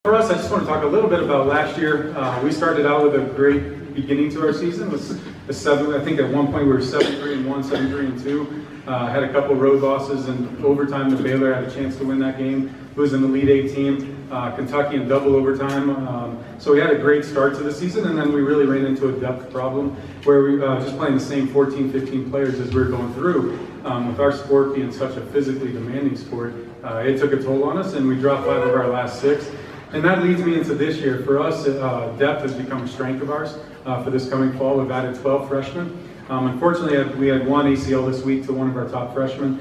For us, I just want to talk a little bit about last year. We started out with a great beginning to our season. I think at one point we were 7-3-1, 7-3-2. Had a couple road losses, and overtime the Baylor had a chance to win that game. It was an Elite Eight team. Kentucky in double overtime. So we had a great start to the season, and then we really ran into a depth problem where we just playing the same 14, 15 players as we were going through. With our sport being such a physically demanding sport, it took a toll on us, and we dropped 5 of our last 6. And that leads me into this year. For us, depth has become a strength of ours for this coming fall. We've added 12 freshmen. Unfortunately, we had one ACL this week to one of our top freshmen,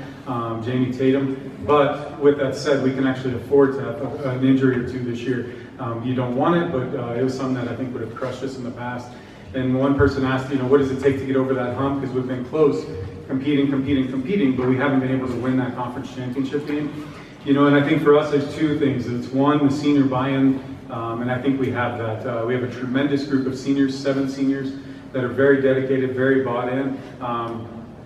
Jamie Tatum. But with that said, we can actually afford to have an injury or two this year. You don't want it, but it was something that I think would have crushed us in the past. And one person asked, what does it take to get over that hump? Because we've been close, competing, but we haven't been able to win that conference championship game. And I think for us, there's 2 things. It's one, the senior buy-in, and I think we have that. We have a tremendous group of seniors, 7 seniors, that are very dedicated, very bought in.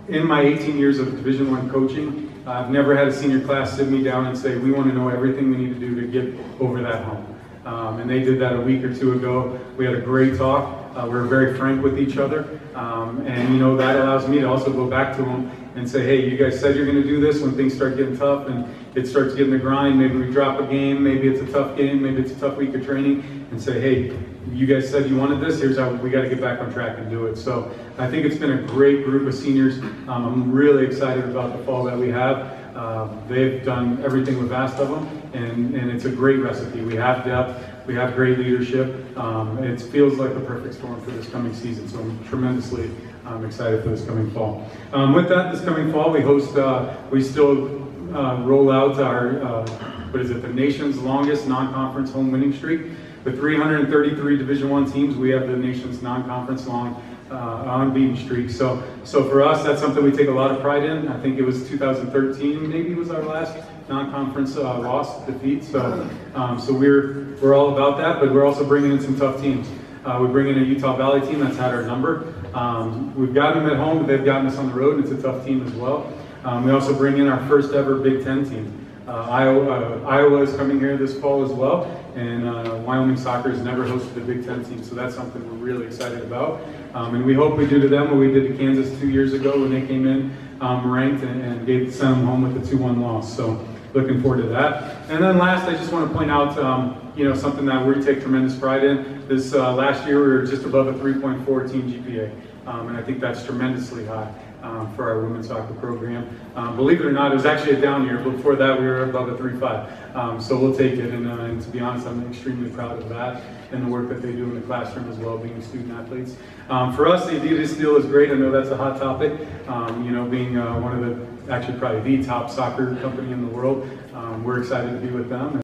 In my 18 years of Division I coaching, I've never had a senior class sit me down and say, we want to know everything we need to do to get over that hump. And they did that a week or 2 ago. We had a great talk. We were very frank with each other. And that allows me to also go back to them and say, hey, you guys said you're going to do this when things start getting tough and it starts getting the grind. Maybe we drop a game, maybe it's a tough game, maybe it's a tough week of training, and say, hey, you guys said you wanted this, here's how we got to get back on track and do it. So I think it's been a great group of seniors. I'm really excited about the fall that we have. They've done everything we've asked of them, and it's a great recipe. We have depth, we have great leadership. It feels like the perfect storm for this coming season, so I'm tremendously excited for this coming fall. With that, this coming fall, we still roll out our, the nation's longest non-conference home winning streak. With 333 Division I teams, we have the nation's non-conference long unbeaten streak. So for us, that's something we take a lot of pride in. I think it was 2013, maybe was our last non-conference defeat. So we're all about that, but we're also bringing in some tough teams. We bring in a Utah Valley team that's had our number. We've gotten them at home, but they've gotten us on the road, and it's a tough team as well. We also bring in our first ever Big Ten team. Iowa is coming here this fall as well, and Wyoming soccer has never hosted a Big Ten team, so that's something we're really excited about. And we hope we do to them what we did to Kansas 2 years ago when they came in ranked and sent them home with a 2-1 loss. So looking forward to that. And then last, I just want to point out something that we take tremendous pride in. This last year we were just above a 3.4 team GPA, and I think that's tremendously high. For our women's soccer program. Believe it or not, it was actually a down year. Before that, we were above a 3.5. So we'll take it, and to be honest, I'm extremely proud of that and the work that they do in the classroom as well, being student athletes. For us, the Adidas deal is great. I know that's a hot topic. Being one of actually probably the top soccer company in the world, we're excited to be with them.